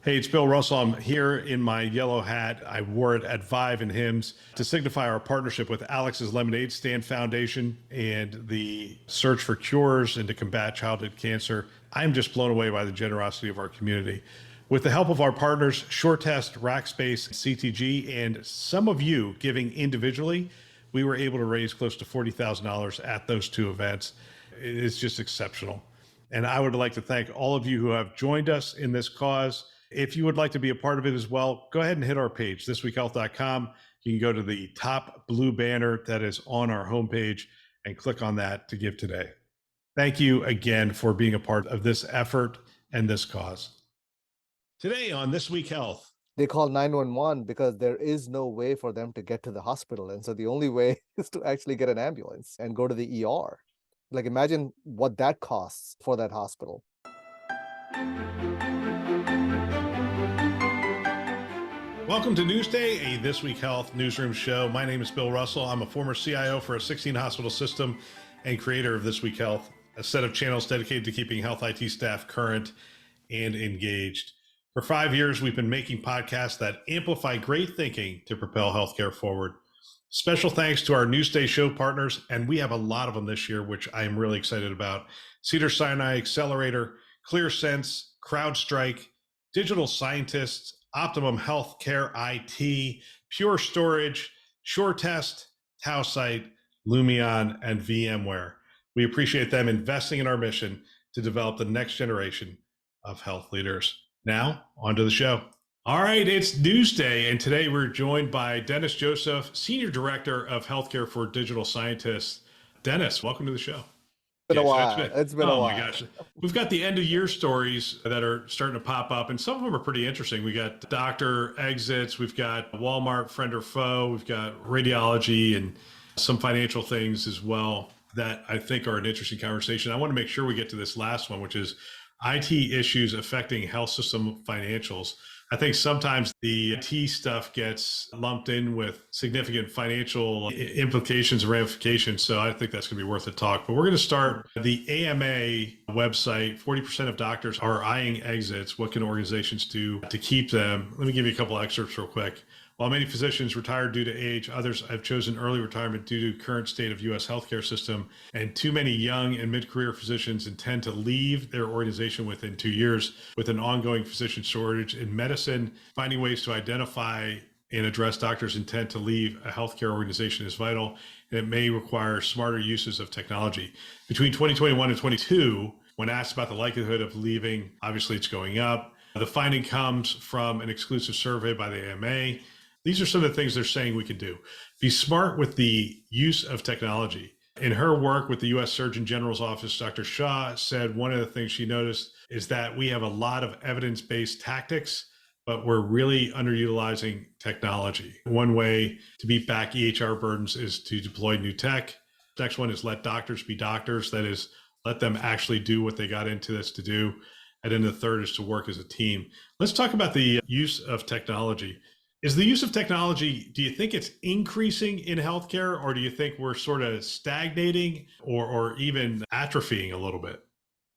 Hey, it's Bill Russell. I'm here in my yellow hat. I wore it at Vive and Hims to signify our partnership with Alex's Lemonade Stand Foundation and the search for cures and to combat childhood cancer. I'm just blown away by the generosity of our community. With the help of our partners, SureTest, Rackspace, CTG, and some of you giving individually, we were able to raise close to $40,000 at those two events. It is just exceptional. And I would like to thank all of you who have joined us in this cause. If you would like to be a part of it as well, go ahead and hit our page, thisweekhealth.com. You can go to the top blue banner that is on our homepage and click on that to give today. Thank you again for being a part of this effort and this cause. Today on This Week Health. They call 911 because there is no way for them to get to the hospital. And so the only way is to actually get an ambulance and go to the ER. Like, imagine what that costs for that hospital. Welcome to Newsday, a This Week Health newsroom show. My name is Bill Russell. I'm a former CIO for a 16-hospital system and creator of This Week Health, a set of channels dedicated to keeping health IT staff current and engaged. For 5 years, we've been making podcasts that amplify great thinking to propel healthcare forward. Special thanks to our Newsday show partners, and we have a lot of them this year, which I am really excited about. Cedars-Sinai Accelerator, ClearSense, CrowdStrike, Digital Scientists, Optimum Healthcare IT, Pure Storage, SureTest, Tausight, Lumion, and VMware. We appreciate them investing in our mission to develop the next generation of health leaders. Now, on to the show. All right, it's Newsday, and today we're joined by Dennis Joseph, Senior Director of Healthcare for Digital Scientists. Dennis, welcome to the show. It's been a while. It's been a while. Oh my gosh. We've got the end of year stories that are starting to pop up, and some of them are pretty interesting. We got doctor exits, we've got Walmart, friend or foe, we've got radiology and some financial things as well that I think are an interesting conversation. I want to make sure we get to this last one, which is IT issues affecting health system financials. I think sometimes the IT stuff gets lumped in with significant financial implications and ramifications. So I think that's going to be worth a talk. But we're going to start the AMA website. 40% of doctors are eyeing exits. What can organizations do to keep them? Let me give you a couple excerpts real quick. While many physicians retire due to age, others have chosen early retirement due to current state of U.S. healthcare system, and too many young and mid-career physicians intend to leave their organization within 2 years. With an ongoing physician shortage in medicine, finding ways to identify and address doctors' intent to leave a healthcare organization is vital, and it may require smarter uses of technology. Between 2021 and 22, when asked about the likelihood of leaving, obviously it's going up. The finding comes from an exclusive survey by the AMA. These are some of the things they're saying we can do. Be smart with the use of technology. In her work with the U.S. Surgeon General's office, Dr. Shah said one of the things she noticed is that we have a lot of evidence-based tactics, but we're really underutilizing technology. One way to beat back EHR burdens is to deploy new tech. Next one is let doctors be doctors. That is, let them actually do what they got into this to do. And then the third is to work as a team. Let's talk about the use of technology. Is the use of technology, do you think it's increasing in healthcare, or do you think we're sort of stagnating or even atrophying a little bit?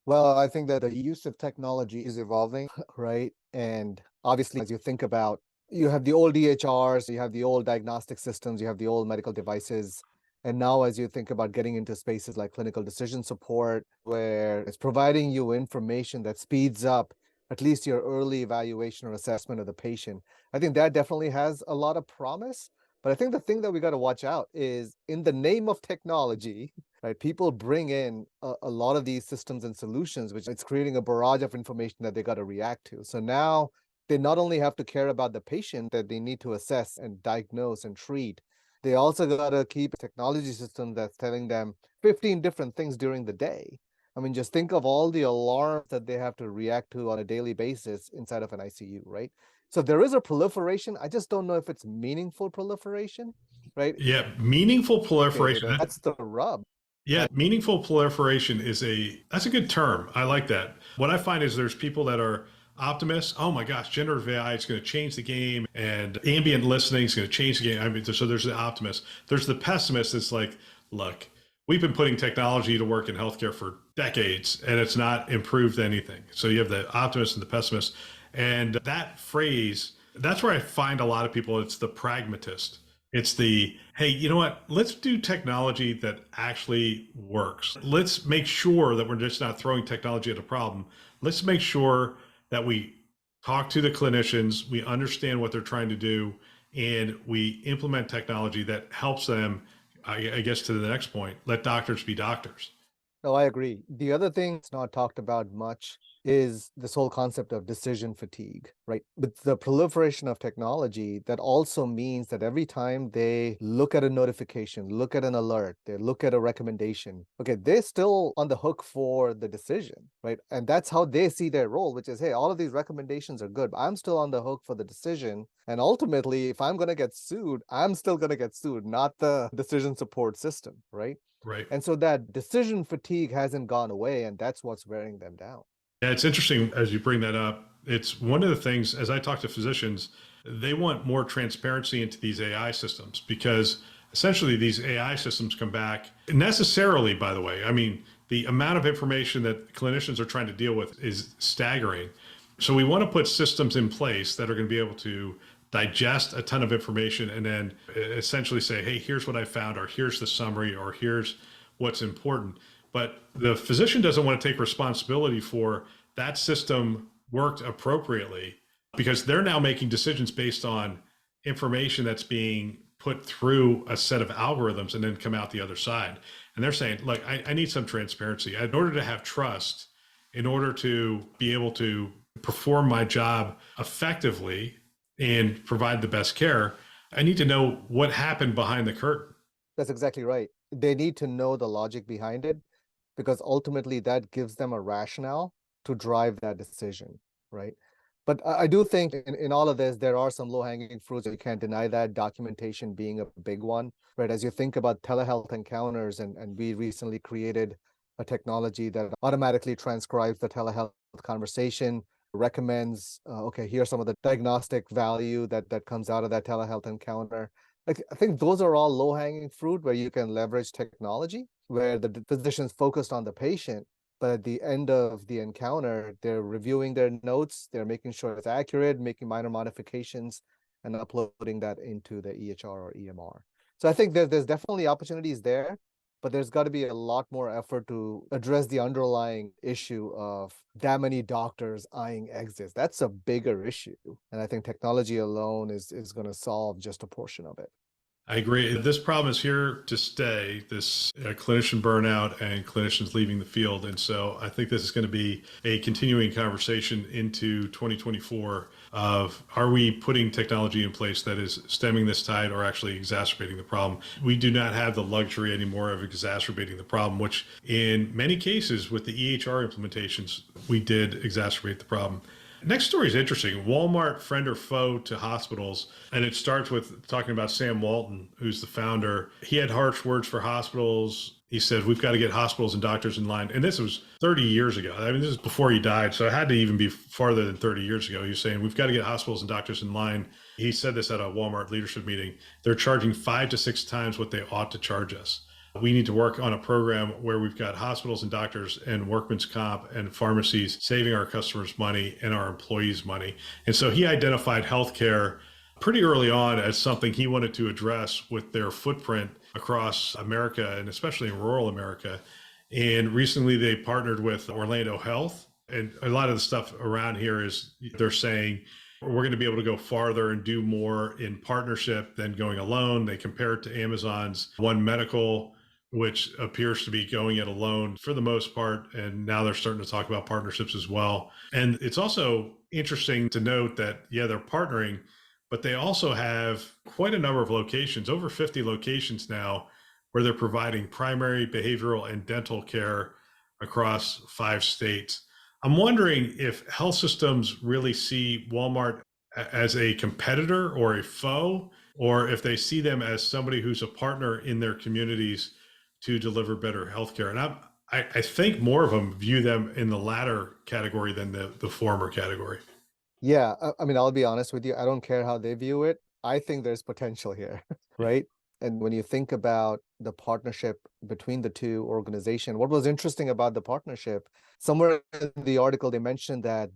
Well, I think that the use of technology is evolving, right? And obviously, as you think about, you have the old EHRs, you have the old diagnostic systems, you have the old medical devices. And now, as you think about getting into spaces like clinical decision support, where it's providing you information that speeds up at least your early evaluation or assessment of the patient, I think that definitely has a lot of promise. But I think the thing that we got to watch out is, in the name of technology, right? People bring in a lot of these systems and solutions, which it's creating a barrage of information that they got to react to. So now they not only have to care about the patient that they need to assess and diagnose and treat, they also got to keep a technology system that's telling them 15 different things during the day. I mean, just think of all the alarms that they have to react to on a daily basis inside of an ICU, right? So there is a proliferation. I just don't know if it's meaningful proliferation, right? Yeah, meaningful proliferation. Okay, that's the rub. Yeah, meaningful proliferation that's a good term. I like that. What I find is there's people that are optimists. Oh my gosh, generative AI is going to change the game, and ambient listening is going to change the game. I mean, so there's the optimist. There's the pessimist that's like, look, we've been putting technology to work in healthcare for decades, and it's not improved anything. So you have the optimist and the pessimist. And that phrase, that's where I find a lot of people, it's the pragmatist. It's the, hey, you know what? Let's do technology that actually works. Let's make sure that we're just not throwing technology at a problem. Let's make sure that we talk to the clinicians, we understand what they're trying to do, and we implement technology that helps them. I guess to the next point, let doctors be doctors. No, I agree. The other thing that's not talked about much is this whole concept of decision fatigue, right? With the proliferation of technology, that also means that every time they look at a notification, look at an alert, they look at a recommendation, okay, they're still on the hook for the decision, right? And that's how they see their role, which is, hey, all of these recommendations are good, but I'm still on the hook for the decision. And ultimately, if I'm going to get sued, I'm still going to get sued, not the decision support system, right? Right. And so that decision fatigue hasn't gone away, and that's what's wearing them down. Yeah, it's interesting as you bring that up. It's one of the things, as I talk to physicians, they want more transparency into these AI systems because essentially these AI systems come back necessarily, by the way. I mean, the amount of information that clinicians are trying to deal with is staggering. So we want to put systems in place that are going to be able to digest a ton of information and then essentially say, hey, here's what I found, or here's the summary, or here's what's important. But the physician doesn't want to take responsibility for that system worked appropriately because they're now making decisions based on information that's being put through a set of algorithms and then come out the other side. And they're saying, look, I need some transparency. In order to have trust, in order to be able to perform my job effectively and provide the best care, I need to know what happened behind the curtain. That's exactly right. They need to know the logic behind it because ultimately that gives them a rationale to drive that decision, right? But I do think in all of this, there are some low-hanging fruits. You can't deny that, documentation being a big one, right? As you think about telehealth encounters, and we recently created a technology that automatically transcribes the telehealth conversation, recommends, okay, here's some of the diagnostic value that comes out of that telehealth encounter. Like, I think those are all low-hanging fruit where you can leverage technology, where the physician's focused on the patient, but at the end of the encounter, they're reviewing their notes, they're making sure it's accurate, making minor modifications, and uploading that into the EHR or EMR. So I think there's definitely opportunities there, but there's got to be a lot more effort to address the underlying issue of that many doctors eyeing exits. That's a bigger issue. And I think technology alone is going to solve just a portion of it. I agree. This problem is here to stay, this clinician burnout and clinicians leaving the field. And so I think this is going to be a continuing conversation into 2024 of, are we putting technology in place that is stemming this tide or actually exacerbating the problem? We do not have the luxury anymore of exacerbating the problem, which in many cases with the EHR implementations, we did exacerbate the problem. Next story is interesting. Walmart, friend or foe to hospitals. And it starts with talking about Sam Walton, who's the founder. He had harsh words for hospitals. He said, we've got to get hospitals and doctors in line. And this was 30 years ago. I mean, this is before he died. So it had to even be farther than 30 years ago. He was saying, we've got to get hospitals and doctors in line. He said this at a Walmart leadership meeting. They're charging 5 to 6 times what they ought to charge us. We need to work on a program where we've got hospitals and doctors and workman's comp and pharmacies saving our customers money and our employees money. And so he identified healthcare pretty early on as something he wanted to address with their footprint across America and especially in rural America. And recently they partnered with Orlando Health. And a lot of the stuff around here is they're saying, we're going to be able to go farther and do more in partnership than going alone. They compare it to Amazon's One Medical, which appears to be going it alone for the most part. And now they're starting to talk about partnerships as well. And it's also interesting to note that, yeah, they're partnering, but they also have quite a number of locations, over 50 locations now, where they're providing primary, behavioral, and dental care across 5 states. I'm wondering if health systems really see Walmart as a competitor or a foe, or if they see them as somebody who's a partner in their communities to deliver better healthcare. And I think more of them view them in the latter category than the former category. Yeah, I mean, I'll be honest with you. I don't care how they view it. I think there's potential here, right? And when you think about the partnership between the two organizations, what was interesting about the partnership, somewhere in the article, they mentioned that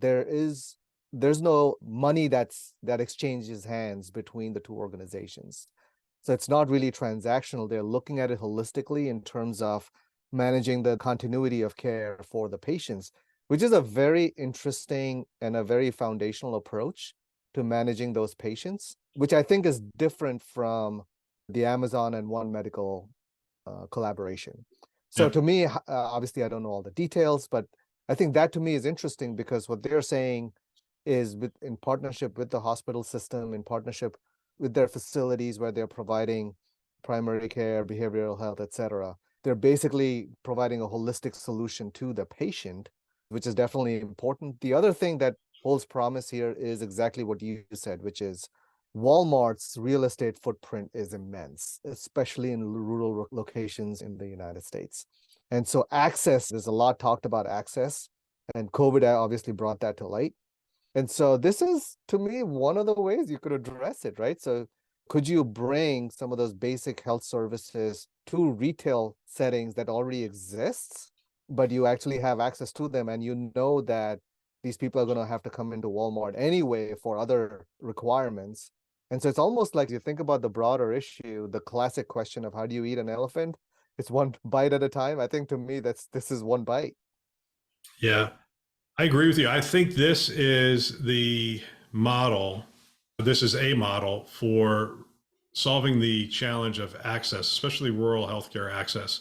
there's no money that exchanges hands between the two organizations. So it's not really transactional. They're looking at it holistically in terms of managing the continuity of care for the patients, which is a very interesting and a very foundational approach to managing those patients, which I think is different from the Amazon and One Medical collaboration. So Yeah. to me, obviously, I don't know all the details, but I think that to me is interesting because what they're saying is in partnership with the hospital system, in partnership with their facilities where they're providing primary care, behavioral health, et cetera. They're basically providing a holistic solution to the patient, which is definitely important. The other thing that holds promise here is exactly what you said, which is Walmart's real estate footprint is immense, especially in rural locations in the United States. And so access, there's a lot talked about access, and COVID obviously brought that to light. And so this is, to me, one of the ways you could address it, right? So could you bring some of those basic health services to retail settings that already exists, but you actually have access to them, and you know that these people are going to have to come into Walmart anyway for other requirements. And so it's almost like you think about the broader issue, the classic question of how do you eat an elephant? It's one bite at a time. I think to me, this is one bite. Yeah. I agree with you. I think this is the model. This is a model for solving the challenge of access, especially rural healthcare access.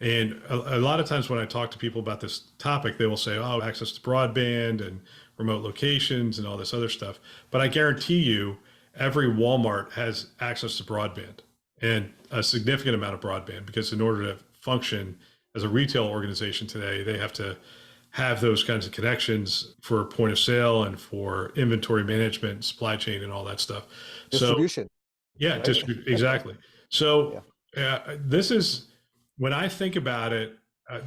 And a lot of times when I talk to people about this topic, they will say, oh, access to broadband and remote locations and all this other stuff. But I guarantee you, every Walmart has access to broadband, and a significant amount of broadband, because in order to function as a retail organization today, they have to have those kinds of connections for point of sale and for inventory management, supply chain, and all that stuff. Distribution. So, yeah, Right? exactly. So, this is, when I think about it,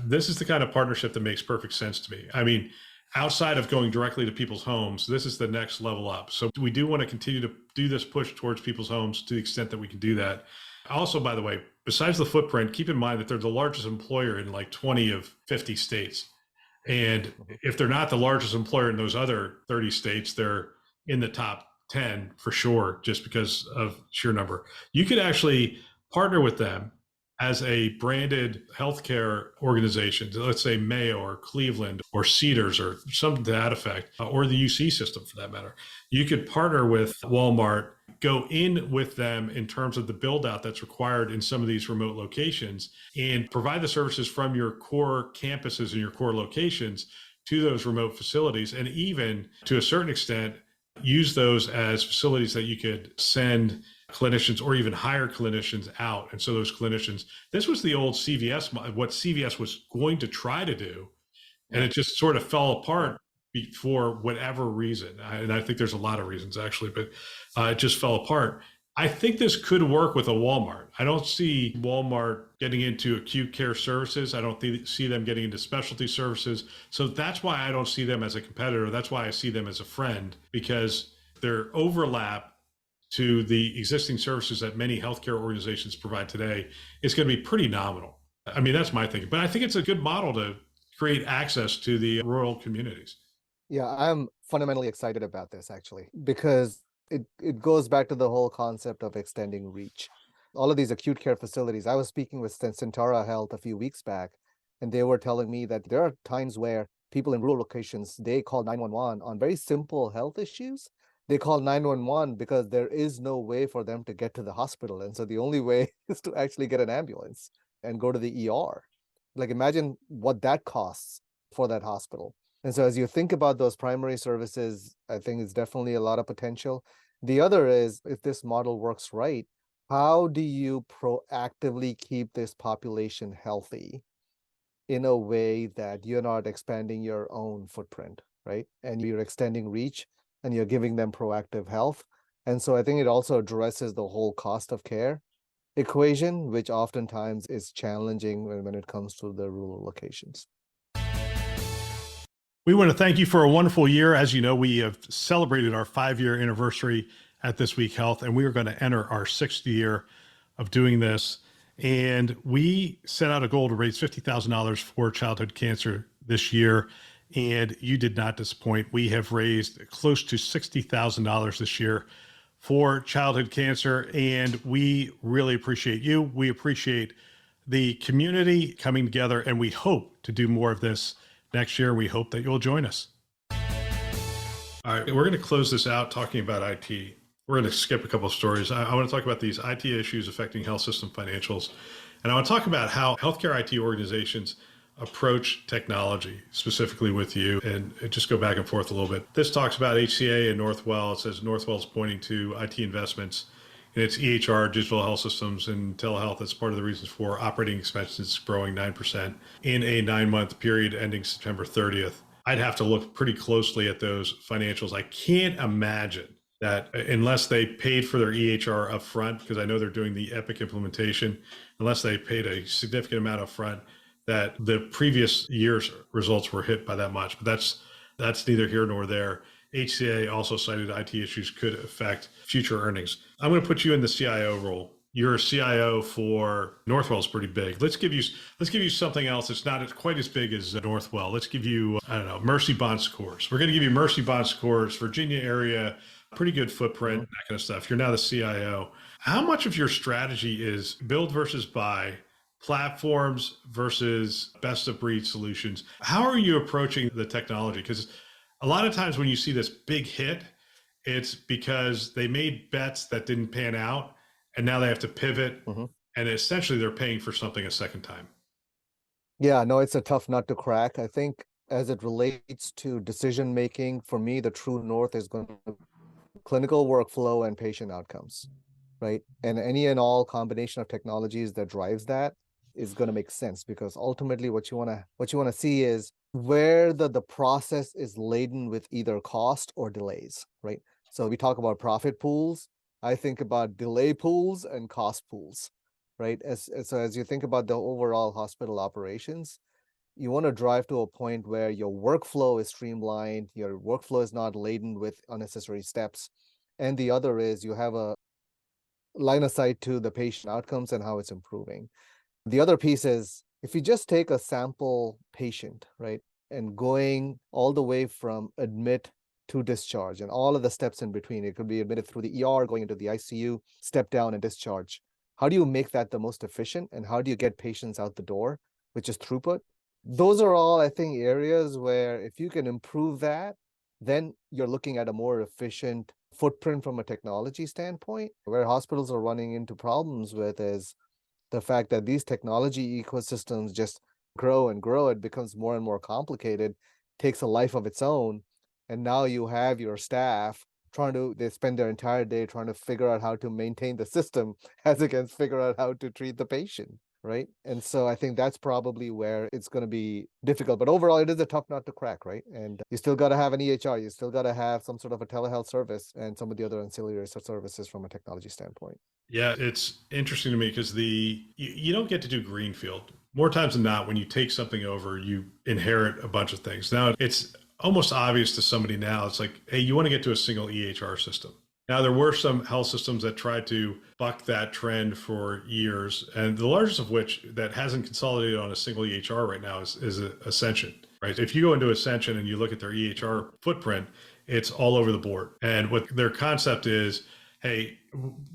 this is the kind of partnership that makes perfect sense to me. I mean, outside of going directly to people's homes, this is the next level up. So we do want to continue to do this push towards people's homes to the extent that we can do that. Also, by the way, besides the footprint, keep in mind that they're the largest employer in like 20 of 50 states. And if they're not the largest employer in those other 30 states, they're in the top 10 for sure, just because of sheer number. You could actually partner with them as a branded healthcare organization, let's say Mayo or Cleveland or Cedars or something to that effect, or the UC system for that matter. You could partner with Walmart, go in with them in terms of the build out that's required in some of these remote locations, and provide the services from your core campuses and your core locations to those remote facilities. And even to a certain extent, use those as facilities that you could send clinicians or even hire clinicians out. And so those clinicians, this was the old CVS, what CVS was going to try to do. And it just sort of fell apart for whatever reason. And I think there's a lot of reasons actually, but it just fell apart. I think this could work with a Walmart. I don't see Walmart getting into acute care services. I don't see them getting into specialty services. So that's why I don't see them as a competitor. That's why I see them as a friend, because their overlap to the existing services that many healthcare organizations provide today is going to be pretty nominal. I mean, that's my thinking. But I think it's a good model to create access to the rural communities. Yeah, I'm fundamentally excited about this actually, because it goes back to the whole concept of extending reach. All of these acute care facilities, I was speaking with Centara Health a few weeks back, and they were telling me that there are times where people in rural locations, they call 911 on very simple health issues. They call 911 because there is no way for them to get to the hospital. And so the only way is to actually get an ambulance and go to the ER. Like imagine what that costs for that hospital. And so as you think about those primary services, I think it's definitely a lot of potential. The other is, if this model works right, how do you proactively keep this population healthy in a way that you're not expanding your own footprint, right? And you're extending reach and you're giving them proactive health. And so I think it also addresses the whole cost of care equation, which oftentimes is challenging when it comes to the rural locations. We want to thank you for a wonderful year. As you know, we have celebrated our 5-year anniversary at This Week Health, and we are going to enter our 6th year of doing this. And we set out a goal to raise $50,000 for childhood cancer this year. and you did not disappoint. We have raised close to $60,000 this year for childhood cancer, and we really appreciate you. We appreciate the community coming together, and we hope to do more of this next year. We hope that you'll join us. All right, we're going to close this out talking about IT. We're going to skip a couple of stories. I want to talk about these IT issues affecting health system financials. And I want to talk about how healthcare IT organizations approach technology, specifically with you, and just go back and forth a little bit. This talks about HCA and Northwell. It says Northwell's pointing to IT investments in its EHR, digital health systems, and telehealth as part of the reasons for operating expenses growing 9% in a 9-month period ending September 30th. I'd have to look pretty closely at those financials. I can't imagine that unless they paid for their EHR upfront, because I know they're doing the Epic implementation, unless they paid a significant amount upfront, that the previous year's results were hit by that much. But that's neither here nor there. HCA also cited IT issues could affect future earnings. I'm going to put you in the CIO role. You're a CIO for Northwell's pretty big. Let's give you something else that's not quite as big as Northwell. Let's give you, I don't know, Mercy Bon Secours. We're going to give you Mercy Bon Secours, Virginia area, pretty good footprint, that kind of stuff. You're now the CIO. How much of your strategy is build versus buy, platforms versus best of breed solutions? How are you approaching the technology? Because a lot of times when you see this big hit, it's because they made bets that didn't pan out, and now they have to pivot, and essentially they're paying for something a second time. Yeah, no, it's a tough nut to crack. I think as it relates to decision making, for me, the true north is going to clinical workflow and patient outcomes, right? And any and all combination of technologies that drives that is going to make sense, because ultimately what you want to see is where the process is laden with either cost or delays, right? So we talk about profit pools. I think about delay pools and cost pools, right? So as you think about the overall hospital operations, you want to drive to a point where your workflow is streamlined, your workflow is not laden with unnecessary steps. And the other is you have a line of sight to the patient outcomes and how it's improving. The other piece is if you just take a sample patient, right, and going all the way from admit to discharge and all of the steps in between, it could be admitted through the ER, going into the ICU, step down and discharge. How do you make that the most efficient, and how do you get patients out the door, which is throughput? Those are all, I think, areas where if you can improve that, then you're looking at a more efficient footprint from a technology standpoint. Where hospitals are running into problems with is the fact that these technology ecosystems just grow and grow. It becomes more and more complicated, takes a life of its own. And now you have your staff they spend their entire day trying to figure out how to maintain the system as against figure out how to treat the patient, right? And so I think that's probably where it's going to be difficult. But overall, it is a tough nut to crack, right? And you still got to have an EHR. You still got to have some sort of a telehealth service and some of the other ancillary services from a technology standpoint. Yeah, it's interesting to me because you don't get to do greenfield. More times than not, when you take something over, you inherit a bunch of things. Now, it's almost obvious to somebody now. It's like, hey, you want to get to a single EHR system. Now, there were some health systems that tried to buck that trend for years, and the largest of which that hasn't consolidated on a single EHR right now is Ascension, right? If you go into Ascension and you look at their EHR footprint, it's all over the board. And what their concept is, hey,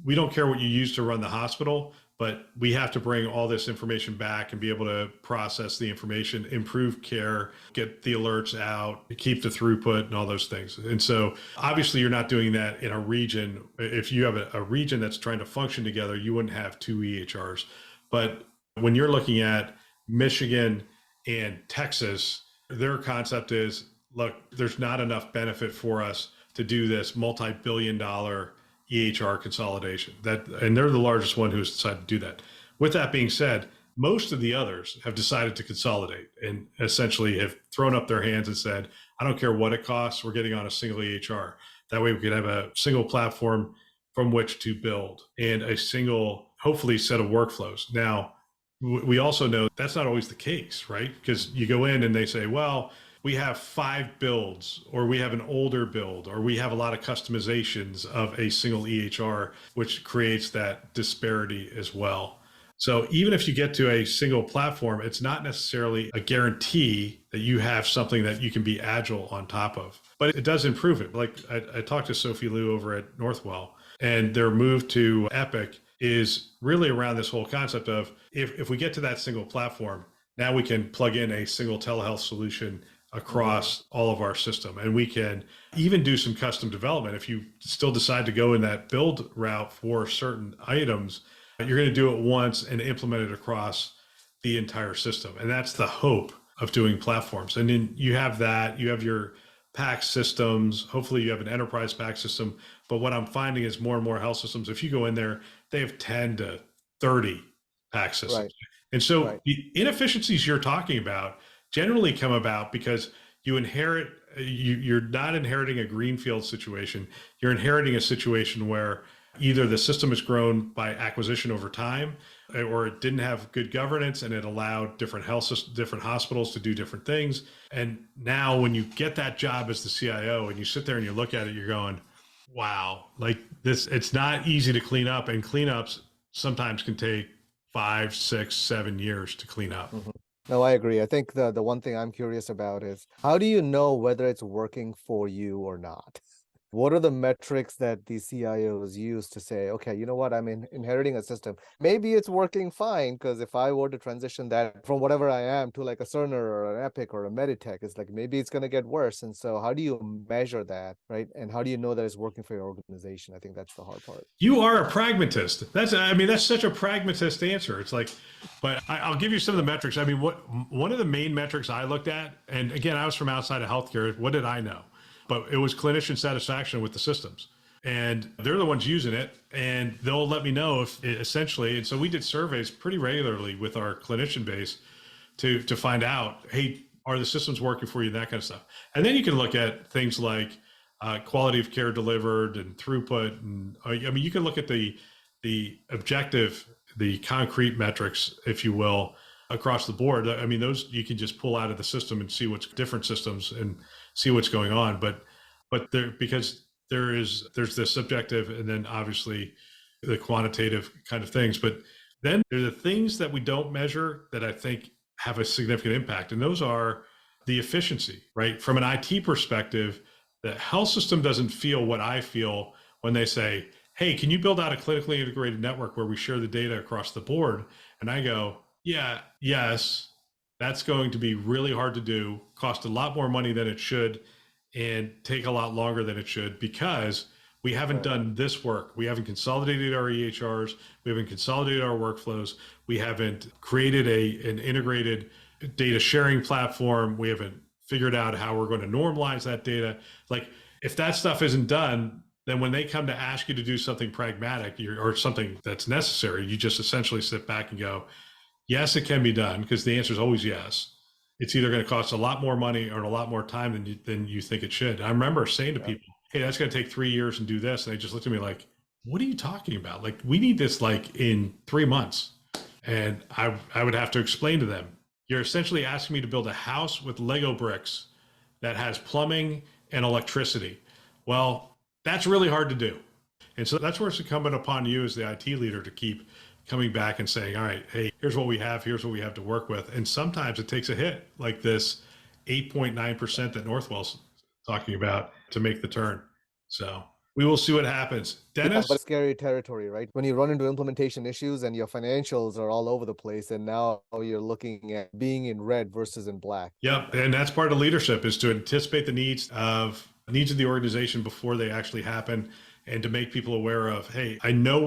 we don't care what you use to run the hospital, but we have to bring all this information back and be able to process the information, improve care, get the alerts out, keep the throughput and all those things. And so obviously you're not doing that in a region. If you have a region that's trying to function together, you wouldn't have two EHRs. But when you're looking at Michigan and Texas, their concept is, look, there's not enough benefit for us to do this multi-billion-dollar EHR consolidation. And they're the largest one who's decided to do that. With that being said, most of the others have decided to consolidate and essentially have thrown up their hands and said, I don't care what it costs, we're getting on a single EHR. That way we can have a single platform from which to build and a single, hopefully, set of workflows. Now, we also know that's not always the case, right? Because you go in and they say, well, we have 5 builds, or we have an older build, or we have a lot of customizations of a single EHR, which creates that disparity as well. So even if you get to a single platform, it's not necessarily a guarantee that you have something that you can be agile on top of, but it does improve it. Like I talked to Sophie Liu over at Northwell, and their move to Epic is really around this whole concept of if we get to that single platform, now we can plug in a single telehealth solution across all of our system. And we can even do some custom development. If you still decide to go in that build route for certain items, you're going to do it once and implement it across the entire system. And that's the hope of doing platforms. And then you have that, you have your PACS systems. Hopefully you have an enterprise PACS system. But what I'm finding is more and more health systems, if you go in there, they have 10 to 30 PACS systems. Right. And so Right. the inefficiencies you're talking about generally come about because you inherit, you're not inheriting a greenfield situation. You're inheriting a situation where either the system has grown by acquisition over time, or it didn't have good governance and it allowed different different hospitals to do different things. And now when you get that job as the CIO and you sit there and you look at it, you're going, wow, like this, it's not easy to clean up, and cleanups sometimes can take 5, 6, 7 years to clean up. Mhm. No, I agree. I think the one thing I'm curious about is how do you know whether it's working for you or not? What are the metrics that the CIOs use to say, okay, you know what, I'm inheriting a system. Maybe it's working fine, because if I were to transition that from whatever I am to like a Cerner or an Epic or a Meditech, it's like maybe it's going to get worse. And so how do you measure that, right? And how do you know that it's working for your organization? I think that's the hard part. You are a pragmatist. That's such a pragmatist answer. It's like, but I'll give you some of the metrics. I mean, one of the main metrics I looked at, and again, I was from outside of healthcare. What did I know? But it was clinician satisfaction with the systems. And they're the ones using it, and they'll let me know if essentially. And so we did surveys pretty regularly with our clinician base to find out, hey, are the systems working for you, that kind of stuff. And then you can look at things like quality of care delivered and throughput. And I mean, you can look at the objective, the concrete metrics, if you will, across the board. I mean, those you can just pull out of the system and see what's different systems and see what's going on. But because there's the subjective and then obviously the quantitative kind of things. But then there are the things that we don't measure that I think have a significant impact. And those are the efficiency, right? From an IT perspective, the health system doesn't feel what I feel when they say, hey, can you build out a clinically integrated network where we share the data across the board? And I go, yeah, yes, that's going to be really hard to do, cost a lot more money than it should, and take a lot longer than it should, because we haven't done this work. We haven't consolidated our EHRs. We haven't consolidated our workflows. We haven't created an integrated data sharing platform. We haven't figured out how we're going to normalize that data. Like, if that stuff isn't done, then when they come to ask you to do something pragmatic or something that's necessary, you just essentially sit back and go, yes, it can be done, because the answer is always yes. It's either going to cost a lot more money or a lot more time than you think it should. I remember saying to people, hey, that's going to take 3 years and do this. And they just looked at me like, what are you talking about? Like, we need this like in 3 months. And I would have to explain to them, you're essentially asking me to build a house with Lego bricks that has plumbing and electricity. Well, that's really hard to do. And so that's where it's incumbent upon you as the IT leader to keep coming back and saying, all right, hey, here's what we have to work with. And sometimes it takes a hit like this 8.9% that Northwell's talking about to make the turn. So we will see what happens. Dennis? Yeah, but scary territory, right? When you run into implementation issues and your financials are all over the place, and now you're looking at being in red versus in black. Yep. And that's part of leadership, is to anticipate the needs of the organization before they actually happen, and to make people aware of, hey, I know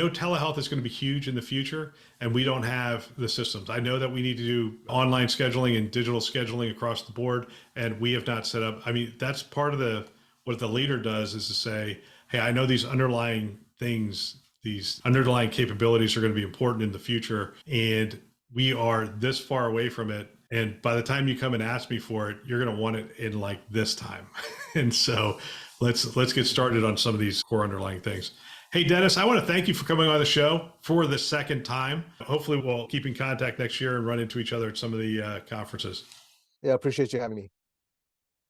telehealth is going to be huge in the future, and we don't have the systems. I know that we need to do online scheduling and digital scheduling across the board, and we have not set up. I mean, that's part of what the leader does, is to say, hey, I know these underlying things, these underlying capabilities are going to be important in the future, and we are this far away from it. And by the time you come and ask me for it, you're going to want it in like this time. And so let's get started on some of these core underlying things. Hey, Dennis, I want to thank you for coming on the show for the second time. Hopefully we'll keep in contact next year and run into each other at some of the conferences. Yeah, appreciate you having me.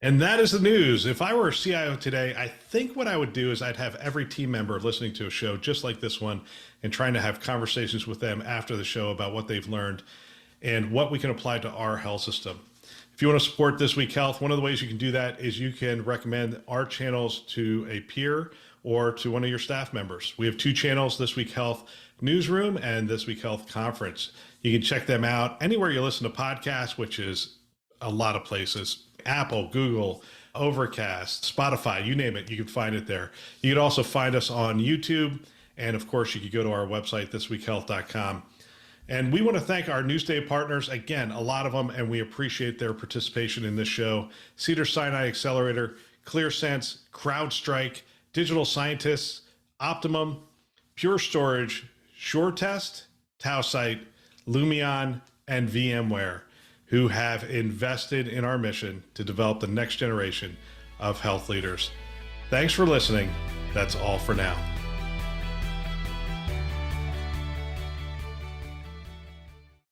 And that is the news. If I were a CIO today, I think what I would do is I'd have every team member listening to a show just like this one and trying to have conversations with them after the show about what they've learned and what we can apply to our health system. If you want to support This Week Health, one of the ways you can do that is you can recommend our channels to a peer or to one of your staff members. We have two channels, This Week Health Newsroom and This Week Health Conference. You can check them out anywhere you listen to podcasts, which is a lot of places. Apple, Google, Overcast, Spotify, you name it, you can find it there. You can also find us on YouTube. And of course, you can go to our website, thisweekhealth.com. And we want to thank our Newsday partners, again, a lot of them, and we appreciate their participation in this show. Cedars-Sinai Accelerator, ClearSense, CrowdStrike, Digital Scientists, Optimum, Pure Storage, SureTest, Tausight, Lumion, and VMware, who have invested in our mission to develop the next generation of health leaders. Thanks for listening. That's all for now.